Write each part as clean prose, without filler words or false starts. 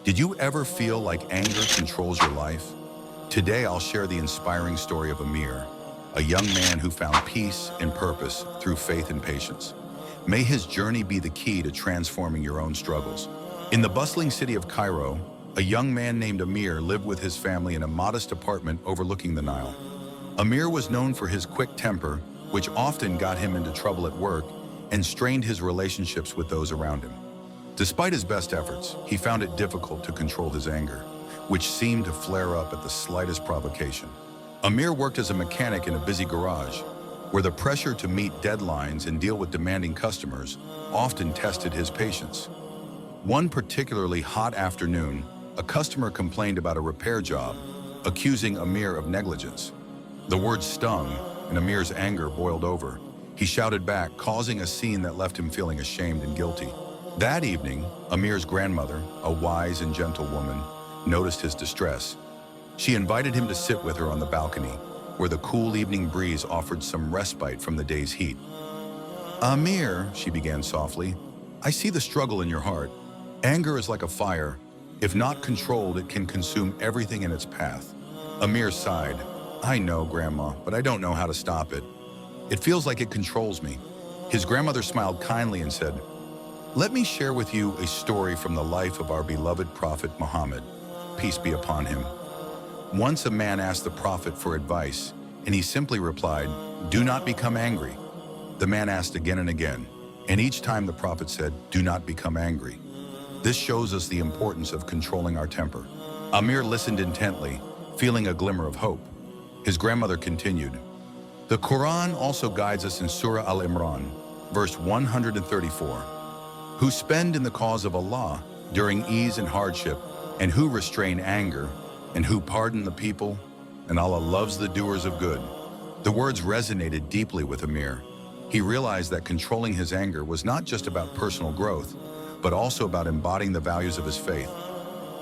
Did you ever feel like anger controls your life? Today I'll share the inspiring story of Amir, a young man who found peace and purpose through faith and patience. May his journey be the key to transforming your own struggles. In the bustling city of Cairo, a young man named Amir lived with his family in a modest apartment overlooking the Nile. Amir was known for his quick temper, which often got him into trouble at work and strained his relationships with those around him. Despite his best efforts, he found it difficult to control his anger, which seemed to flare up at the slightest provocation. Amir worked as a mechanic in a busy garage, where the pressure to meet deadlines and deal with demanding customers often tested his patience. One particularly hot afternoon, a customer complained about a repair job, accusing Amir of negligence. The words stung, and Amir's anger boiled over. He shouted back, causing a scene that left him feeling ashamed and guilty. That evening, Amir's grandmother, a wise and gentle woman, noticed his distress. She invited him to sit with her on the balcony, where the cool evening breeze offered some respite from the day's heat. "Amir," she began softly, "I see the struggle in your heart. Anger is like a fire. If not controlled, it can consume everything in its path." Amir sighed. "I know, Grandma, but I don't know how to stop it. It feels like it controls me." His grandmother smiled kindly and said, "Let me share with you a story from the life of our beloved Prophet Muhammad, peace be upon him. Once a man asked the Prophet for advice, and he simply replied, 'Do not become angry.' The man asked again and again, and each time the Prophet said, 'Do not become angry.' This shows us the importance of controlling our temper." Amir listened intently, feeling a glimmer of hope. His grandmother continued, "The Quran also guides us in Surah Al-Imran, verse 134. Who spend in the cause of Allah during ease and hardship, and who restrain anger, and who pardon the people, and Allah loves the doers of good." The words resonated deeply with Amir. He realized that controlling his anger was not just about personal growth, but also about embodying the values of his faith.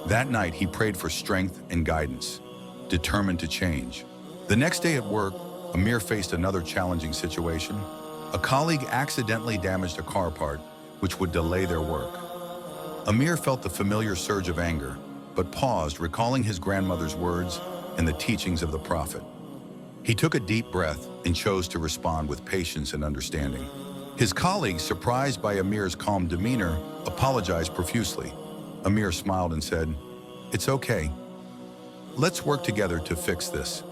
That night, he prayed for strength and guidance, determined to change. The next day at work, Amir faced another challenging situation. A colleague accidentally damaged a car part, which would delay their work. Amir felt the familiar surge of anger, but paused, recalling his grandmother's words and the teachings of the Prophet. He took a deep breath and chose to respond with patience and understanding. His colleague, surprised by Amir's calm demeanor, apologized profusely. Amir smiled and said, "It's okay. Let's work together to fix this."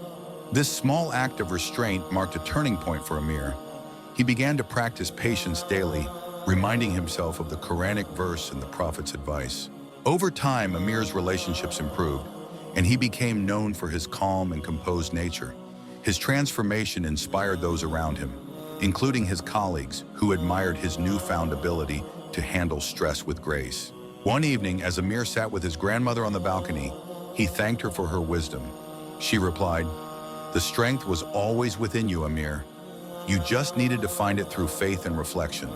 This small act of restraint marked a turning point for Amir. He began to practice patience daily, reminding himself of the Quranic verse and the Prophet's advice. Over time, Amir's relationships improved, and he became known for his calm and composed nature. His transformation inspired those around him, including his colleagues, who admired his newfound ability to handle stress with grace. One evening, as Amir sat with his grandmother on the balcony, he thanked her for her wisdom. She replied, "The strength was always within you, Amir. You just needed to find it through faith and reflection."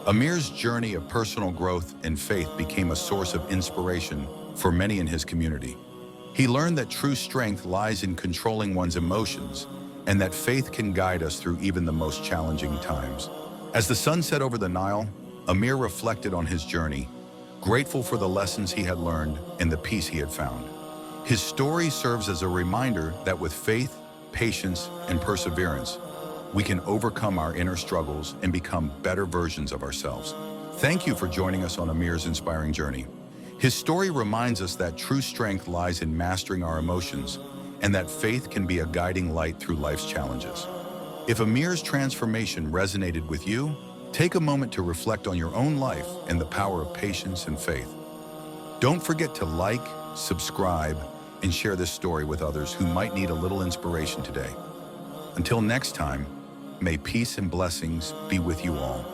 Amir's journey of personal growth and faith became a source of inspiration for many in his community. He learned that true strength lies in controlling one's emotions, and that faith can guide us through even the most challenging times. As the sun set over the Nile, Amir reflected on his journey, grateful for the lessons he had learned and the peace he had found. His story serves as a reminder that with faith, patience, and perseverance, we can overcome our inner struggles and become better versions of ourselves. Thank you for joining us on Amir's inspiring journey. His story reminds us that true strength lies in mastering our emotions, and that faith can be a guiding light through life's challenges. If Amir's transformation resonated with you, take a moment to reflect on your own life and the power of patience and faith. Don't forget to like, subscribe, and share this story with others who might need a little inspiration today. Until next time, may peace and blessings be with you all.